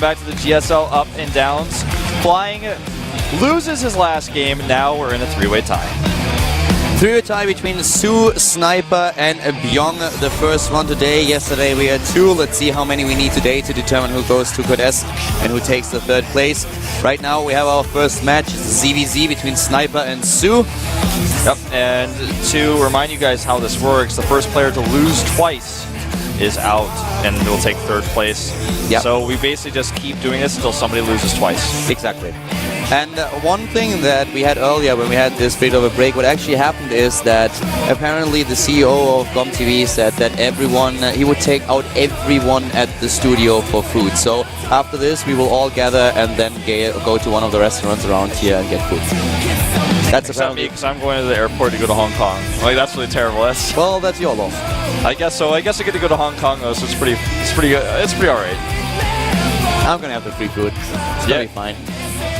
back to the GSL up and downs. Flying loses his last game. Now we're in a three-way tie. Three-way tie between Su, Sniper, and Byung. The first one today. Yesterday we had 2. Let's see how many we need today to determine who goes to Code S and who takes the 3rd place. Right now we have our first match. It's ZVZ between Sniper and Su. Yep, and to remind you guys how this works, the first player to lose twice is out and will take 3rd place. Yep. So we basically just keep doing this until somebody loses twice. Exactly. And one thing that we had earlier when we had this bit of a break, what actually happened is that apparently the CEO of GOMTV said that everyone, he would take out everyone at the studio for food. So after this we will all gather and then go to one of the restaurants around here and get food. That's except me, because I'm going to the airport to go to Hong Kong. Like, that's really terrible. Well, that's your loss. I guess so. I guess I get to go to Hong Kong though, so it's pretty alright. I'm gonna have the free food. It's gonna be fine.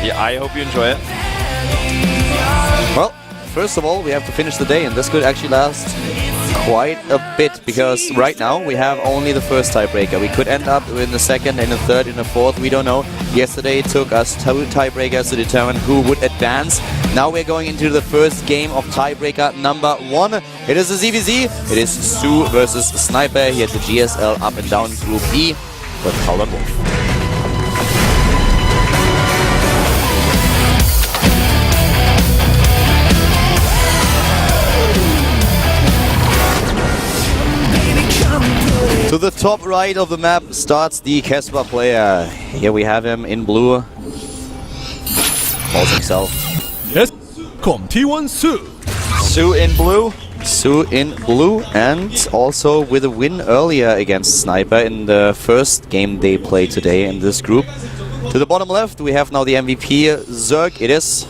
Yeah, I hope you enjoy it. Well, first of all, we have to finish the day, and this could actually last quite a bit, because right now we have only the first tiebreaker. We could end up in the 2nd, in the 3rd, in the 4th, we don't know. Yesterday it took us 2 tiebreakers to determine who would advance. Now we're going into the first game of tiebreaker number 1. It is a ZVZ. It is Su versus Sniper here at the GSL Up and Down Group E with Paul and Wolf. To the top right of the map starts the Casper player. Here we have him in blue. Calls himself. Yes, T1 Su. Su in blue. Su in blue, and also with a win earlier against Sniper in the first game they played today in this group. To the bottom left we have now the MVP, Zerg. It is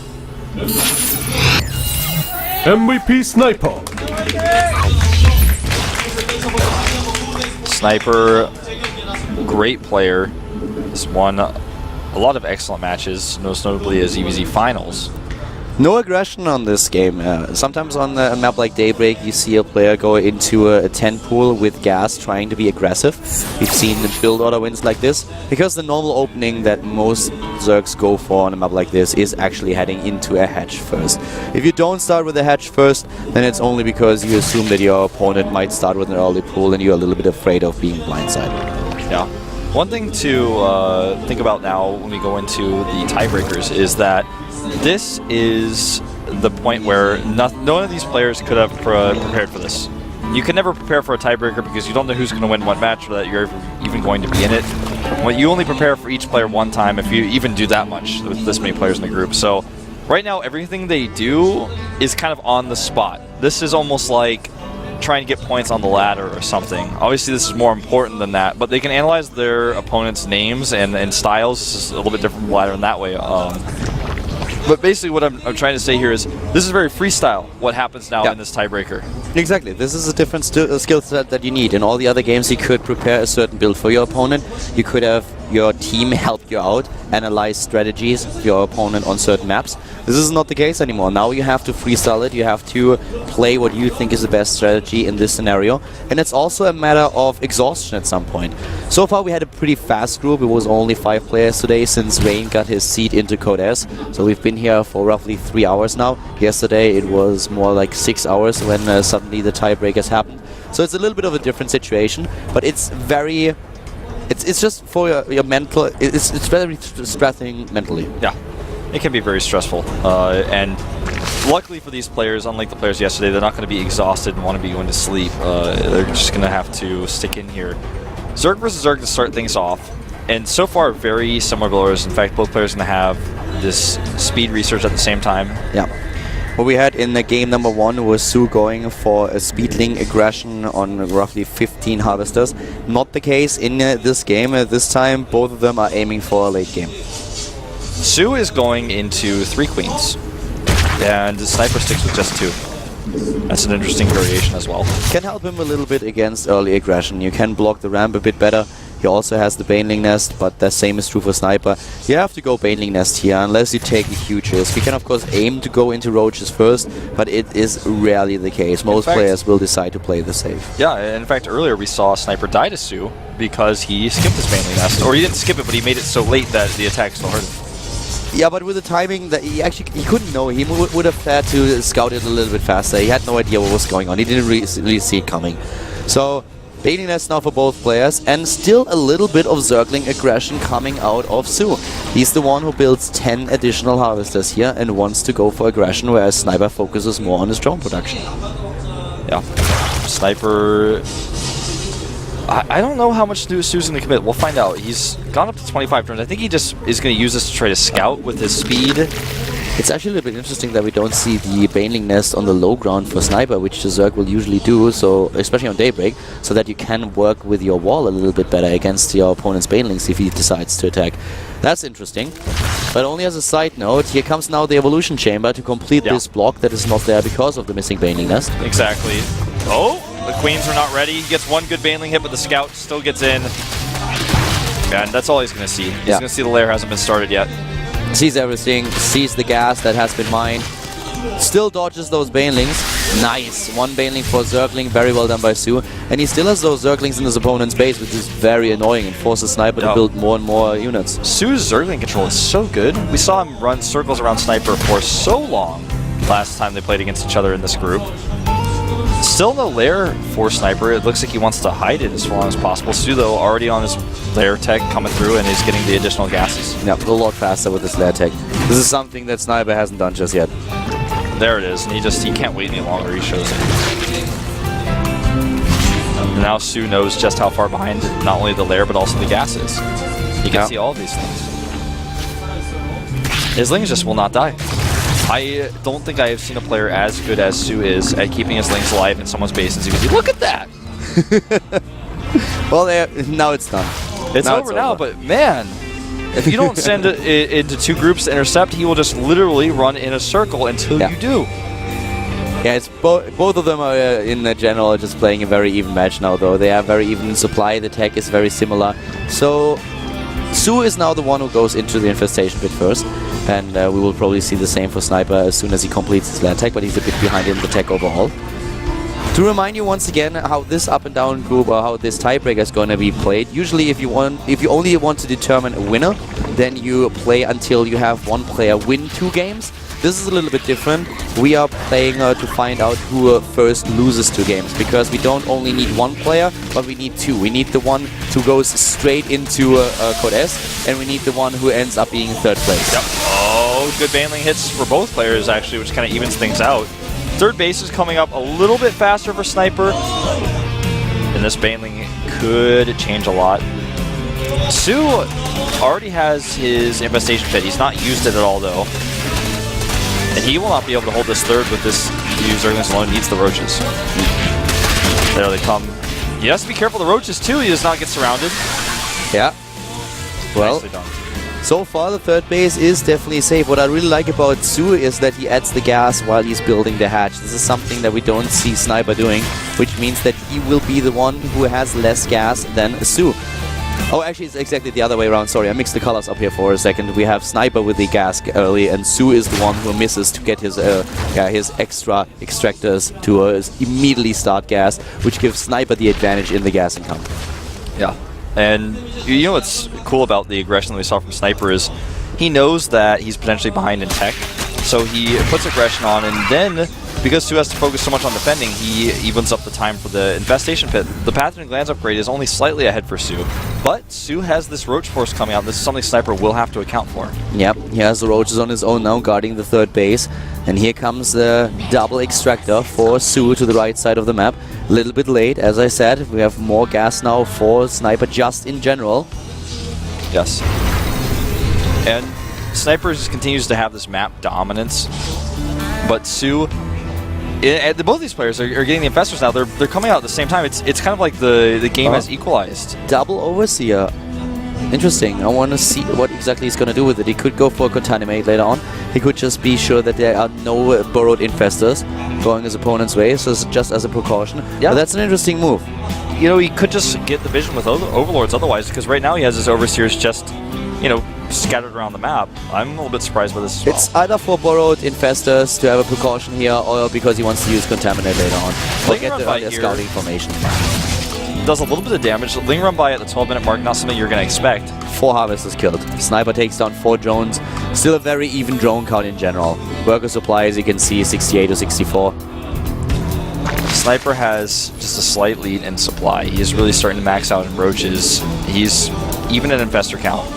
MVP Sniper. Sniper, great player, has won a lot of excellent matches, most notably as ZVZ Finals. no aggression on this game. Sometimes on a map like Daybreak you see a player go into a tent pool with gas trying to be aggressive. We've seen build order wins like this, because the normal opening that most Zergs go for on a map like this is actually heading into a hatch first. If you don't start with a hatch first, then it's only because you assume that your opponent might start with an early pool and you're a little bit afraid of being blindsided. Yeah. One thing to think about now when we go into the tiebreakers is that this is the point where none of these players could have prepared for this. You can never prepare for a tiebreaker because you don't know who's going to win what match or that you're even going to be in it. Well, you only prepare for each player one time if you even do that much with this many players in the group. So right now everything they do is kind of on the spot. This is almost like trying to get points on the ladder or something. Obviously this is more important than that, but they can analyze their opponent's names and styles. This is a little bit different from the ladder in that way. But basically what I'm trying to say here is this is very freestyle, what happens now in this tiebreaker. Exactly. This is a different skill set that you need. In all the other games you could prepare a certain build for your opponent. You could have your team help you out, analyze strategies of your opponent on certain maps. This is not the case anymore. Now you have to freestyle it. You have to play what you think is the best strategy in this scenario. And it's also a matter of exhaustion at some point. So far we had a pretty fast group. It was only 5 players today since Wayne got his seat into Code S. So we've been here for roughly 3 hours now. Yesterday it was more like 6 hours when suddenly the tiebreakers happened. So it's a little bit of a different situation, but it's very... It's just for your mental... It's very stressing mentally. Yeah, it can be very stressful. And luckily for these players, unlike the players yesterday, they're not going to be exhausted and want to be going to sleep. They're just going to have to stick in here. Zerg versus Zerg to start things off. And so far, very similar builders. In fact, both players are going to have this speed research at the same time. Yeah. What we had in the game number 1 was Su going for a speedling aggression on roughly 15 harvesters. Not the case in this game. This time, both of them are aiming for a late game. Su is going into 3 queens, and the Sniper sticks with just 2. That's an interesting variation as well. Can help him a little bit against early aggression. You can block the ramp a bit better. He also has the Baneling Nest, but the same is true for Sniper. You have to go Baneling Nest here, unless you take a huge risk. You can, of course, aim to go into Roaches first, but it is rarely the case. Most players will decide to play the safe. Yeah, in fact, earlier we saw Sniper die to Sue because he skipped his Baneling Nest. Or he didn't skip it, but he made it so late that the attack still hurt him. Yeah, but with the timing, that he couldn't know. He would have had to scout it a little bit faster. He had no idea what was going on. He didn't really see it coming. So, Baneling Nest now for both players, and still a little bit of Zergling aggression coming out of Sue. He's the one who builds 10 additional Harvesters here and wants to go for aggression, whereas Sniper focuses more on his drone production. Yeah. Sniper... I don't know how much Sue's going to commit. We'll find out. He's gone up to 25 turns. I think he just is going to use this to try to scout with his speed. It's actually a little bit interesting that we don't see the Baneling Nest on the low ground for Sniper, which the Zerg will usually do, so especially on Daybreak, so that you can work with your wall a little bit better against your opponent's Banelings if he decides to attack. That's interesting. But only as a side note, here comes now the Evolution Chamber to complete this block that is not there because of the missing Baneling Nest. Exactly. Oh! The Queens are not ready. He gets one good Baneling hit, but the Scout still gets in. And that's all he's going to see. He's going to see the lair hasn't been started yet. Sees everything, sees the gas that has been mined. Still dodges those Banelings. Nice. One Baneling for Zergling. Very well done by Sue. And he still has those Zerglings in his opponent's base, which is very annoying and forces Sniper to build more and more units. Sue's Zergling control is so good. We saw him run circles around Sniper for so long last time they played against each other in this group. Still no lair for Sniper. It looks like he wants to hide it as long as possible. Sue, though, already on his lair tech coming through and is getting the additional gases. Yeah, a lot faster with his lair tech. This is something that Sniper hasn't done just yet. There it is, and he can't wait any longer. He shows it. And now Sue knows just how far behind not only the lair but also the gas is. He can see all of these things. His lings just will not die. I don't think I have seen a player as good as Sue is at keeping his lings alive in someone's base. And you can see, look at that! Well, now it's done. It's over now, but man, if you don't send it into two groups to intercept, he will just literally run in a circle until you do. Yeah, it's both of them are in general just playing a very even match now, though. They are very even in supply. The tech is very similar. So Sue is now the one who goes into the infestation pit first. And we will probably see the same for Sniper as soon as he completes his land tech, but he's a bit behind in the tech overall. To remind you once again how this up and down group or how this tiebreaker is going to be played. Usually if you only want to determine a winner, then you play until you have one player win 2 games. This is a little bit different. We are playing to find out who first loses 2 games, because we don't only need one player, but we need 2. We need the one who goes straight into Code S, and we need the one who ends up being in 3rd place. Yep. Oh, good Baneling hits for both players, actually, which kind of evens things out. 3rd base is coming up a little bit faster for Sniper, and this Baneling could change a lot. Sue already has his Infestation Pit. He's not used it at all, though. And he will not be able to hold this 3rd with this Zerglings alone. He needs the Roaches. There they come. He has to be careful of the Roaches, too. He does not get surrounded. Yeah. Well, nicely done. So far the 3rd base is definitely safe. What I really like about Sue is that he adds the gas while he's building the hatch. This is something that we don't see Sniper doing, which means that he will be the one who has less gas than Sue. Oh, actually, it's exactly the other way around. Sorry, I mixed the colors up here for a second. We have Sniper with the gas early, and Sue is the one who misses to get his extra extractors to immediately start gas, which gives Sniper the advantage in the gas encounter. Yeah, and you know what's cool about the aggression that we saw from Sniper is he knows that he's potentially behind in tech, so he puts aggression on, and then because Sue has to focus so much on defending, he evens up the time for the Infestation Pit. The Pathogen Glands upgrade is only slightly ahead for Sue, but Sue has this Roach Force coming out. This is something Sniper will have to account for. Yep, he has the Roaches on his own now, guarding the 3rd base. And here comes the double extractor for Sue to the right side of the map. A little bit late, as I said. We have more gas now for Sniper just in general. Yes. And Sniper just continues to have this map dominance, but Sue... both these players are getting the Infestors now. They're coming out at the same time. It's kind of like the game has equalized. Double Overseer. Interesting. I want to see what exactly he's going to do with it. He could go for a Contaminate later on. He could just be sure that there are no burrowed Infestors going his opponent's way, so just as a precaution. Yeah. But that's an interesting move. you know, he could just get the vision with Overlords otherwise, because right now he has his Overseers just, you know, scattered around the map. I'm a little bit surprised by this as well. It's either for borrowed Infestors to have a precaution here, or because he wants to use Contaminate later on. Or get the earlier scouting formation. Does a little bit of damage. Ling Run by at the 12-minute mark, not something you're going to expect. 4 Harvesters killed. Sniper takes down 4 drones. Still a very even drone count in general. Worker supply, as you can see, 68 or 64. Sniper has just a slight lead in supply. He is really starting to max out in roaches. He's even an Infestor count.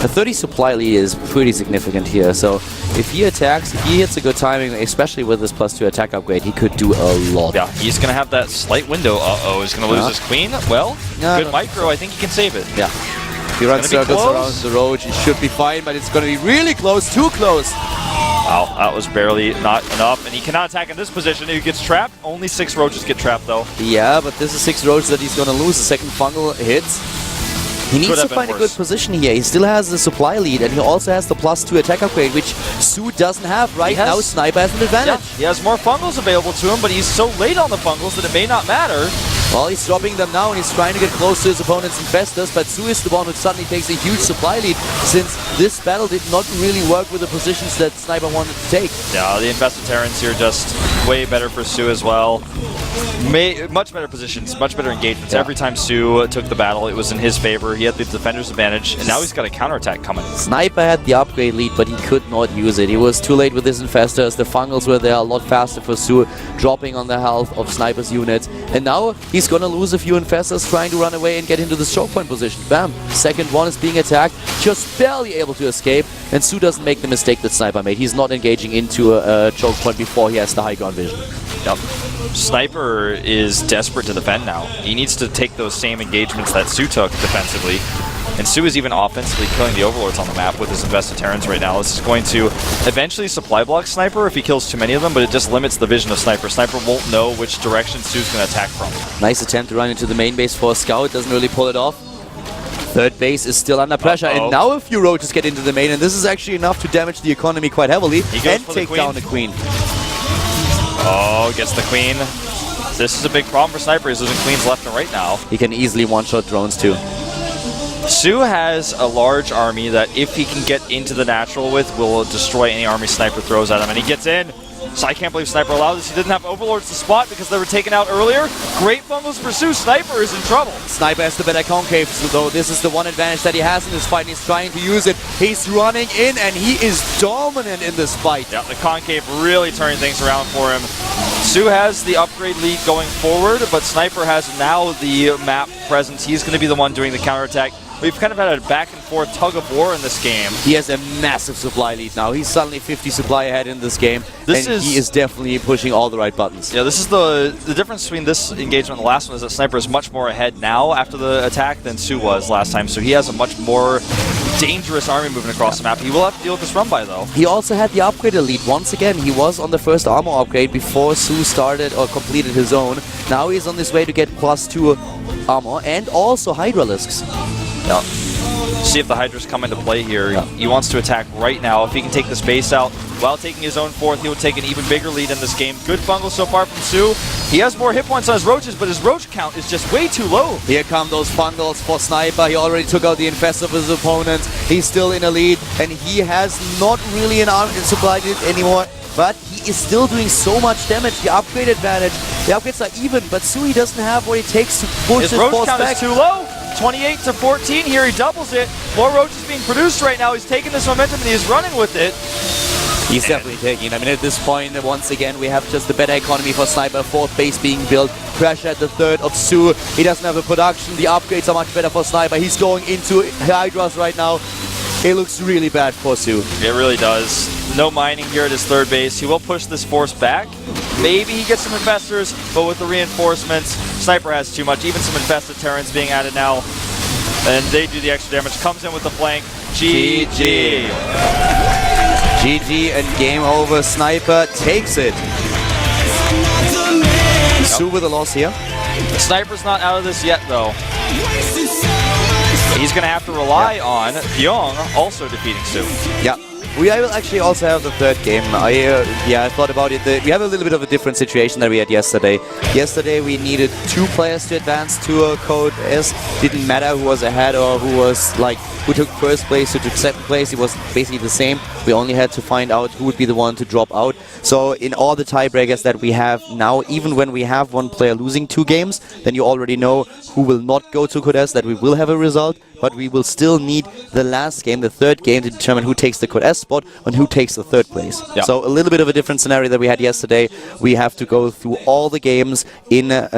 A 30 supply lead is pretty significant here, so if he attacks, if he hits a good timing, especially with this +2 attack upgrade, he could do a lot. Yeah, he's going to have that slight window. Uh-oh, he's going to lose his queen. Well, good micro. I think he can save it. Yeah. If he runs circles around the roach, he should be fine, but it's going to be really close, too close. Wow, that was barely not enough, and he cannot attack in this position. He gets trapped. Only 6 roaches get trapped, though. Yeah, but this is 6 roaches that he's going to lose. The second fungal hits. He needs to find a good position here. He still has the supply lead, and he also has the +2 attack upgrade, which Su doesn't have right now. Sniper has an advantage. Yeah, he has more fungals available to him, but he's so late on the fungals that it may not matter. Well, he's dropping them now, and he's trying to get close to his opponent's Infestors, but Su is the one who suddenly takes a huge supply lead, since this battle did not really work with the positions that Sniper wanted to take. Yeah, the Infested Terrans here just way better for Su as well. Much better positions, much better engagements. Yeah. Every time Su took the battle, it was in his favor. He had the defender's advantage, and now he's got a counterattack coming. Sniper had the upgrade lead, but he could not use it. He was too late with his Infestors. The fungals were there a lot faster for Su, dropping on the health of Sniper's units. And now he's gonna lose a few Infestors trying to run away and get into the choke point position. Bam! Second one is being attacked, just barely able to escape, and Su doesn't make the mistake that Sniper made. He's not engaging into a choke point before he has the high ground vision. Yep. Sniper is desperate to defend now. He needs to take those same engagements that Su took defensively. And Su is even offensively killing the Overlords on the map with his Infested Terrans right now. This is going to eventually supply block Sniper if he kills too many of them, but it just limits the vision of Sniper. Sniper won't know which direction Su's going to attack from. Nice attempt to run into the main base for a scout. Doesn't really pull it off. Third base is still under pressure, and now a few roaches get into the main, and this is actually enough to damage the economy quite heavily and take down the queen. Oh, gets the queen. This is a big problem for Sniper. He's losing queens left and right now. He can easily one-shot drones too. Su has a large army that if he can get into the natural with, will destroy any army Sniper throws at him, and he gets in. So I can't believe Sniper allowed this. He didn't have Overlords to spot because they were taken out earlier. Great fumbles for Su. Sniper is in trouble. Sniper has the better concave, so though this is the one advantage that he has in this fight, and he's trying to use it. He's running in, and he is dominant in this fight. Yeah, the concave really turning things around for him. Su has the upgrade lead going forward, but Sniper has now the map presence. He's going to be the one doing the counterattack. We've kind of had a back-and-forth tug-of-war in this game. He has a massive supply lead now. He's suddenly 50 supply ahead in this game, he is definitely pushing all the right buttons. Yeah, this is the difference between this engagement and the last one is that Sniper is much more ahead now after the attack than Su was last time, so he has a much more dangerous army moving across the map. He will have to deal with this run-by, though. He also had the upgrade lead. Once again, he was on the first armor upgrade before Su started or completed his own. Now he's on his way to get +2 armor and also Hydralisks. Yeah. See if the Hydras come into play here. Yeah. He wants to attack right now. If he can take this base out while taking his own fourth, he will take an even bigger lead in this game. Good fungal so far from Su. He has more hit points on his roaches, but his roach count is just way too low. Here come those fungals for Sniper. He already took out the Infestor of his opponent. He's still in a lead, and he has not really an arm supply lead anymore. But he is still doing so much damage. The upgrade advantage. The upgrades are even, but Sui doesn't have what it takes to push his roach force count back. Is too low. 28 to 14 here. He doubles it. More roaches being produced right now. He's taking this momentum and he's running with it. He's definitely taking it. I mean, at this point, once again, we have just a better economy for Sniper. Fourth base being built. Pressure at the third of Su. He doesn't have the production. The upgrades are much better for Sniper. He's going into Hydras right now. It looks really bad for Su. It really does. No mining here at his third base. He will push this force back. Maybe he gets some Infestors, but with the reinforcements, Sniper has too much. Even some Infested Terrans being added now. And they do the extra damage. Comes in with the flank. GG. GG and game over. Sniper takes it. Su with a loss here. Sniper's not out of this yet, though. He's going to have to rely on Pyong also defeating Su. Yeah. We will actually also have the third game. I thought about it. We have a little bit of a different situation than we had yesterday. Yesterday we needed 2 players to advance to Code S. Didn't matter who was ahead or who took first place, who took second place. It was basically the same. We only had to find out who would be the one to drop out. So in all the tiebreakers that we have now, even when we have one player losing 2 games, then you already know who will not go to Code S, that we will have a result. But we will still need the last game, the third game, to determine who takes the Code S spot and who takes the third place. Yeah. So a little bit of a different scenario that we had yesterday. We have to go through all the games in a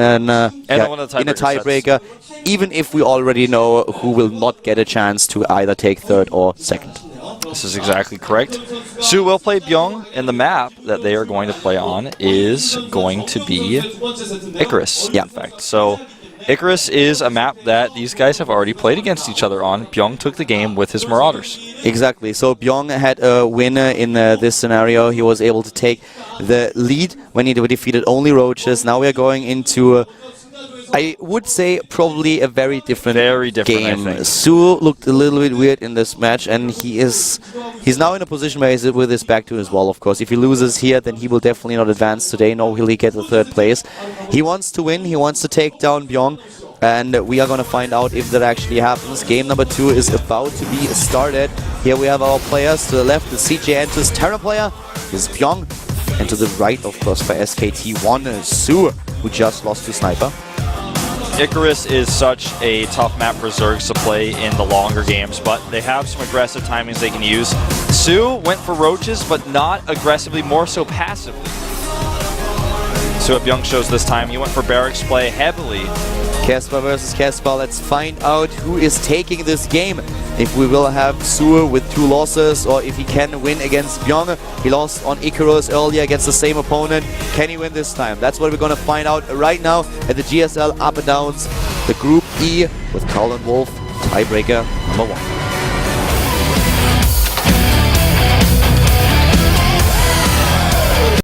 tiebreaker, even if we already know who will not get a chance to either take third or second. This is exactly correct. Su will play Byung, and the map that they are going to play on is going to be Icarus, in fact. So Icarus is a map that these guys have already played against each other on. Byung took the game with his Marauders. Exactly. So Byung had a winner in this scenario. He was able to take the lead when he defeated only Roaches. Now we are going into I would say probably a very different game. I think. Su looked a little bit weird in this match, and he's now in a position where he's with his back to his wall, of course. If he loses here, then he will definitely not advance today, nor will he get the third place. He wants to win, he wants to take down Byung, and we are going to find out if that actually happens. Game number 2 is about to be started. Here we have our players. To the left, the CJ Entus Terra player is Byung, and to the right, of course, for SKT1, Su, who just lost to Sniper. Icarus is such a tough map for Zergs to play in the longer games, but they have some aggressive timings they can use. Su went for Roaches, but not aggressively, more so passively. So what Byung shows this time, he went for Barracks play heavily. Casper versus Casper, let's find out who is taking this game. If we will have Su with 2 losses, or if he can win against Byung. He lost on Icarus earlier against the same opponent. Can he win this time? That's what we're going to find out right now at the GSL Up and Downs, the Group E with Carl and Wolf, tiebreaker number 1.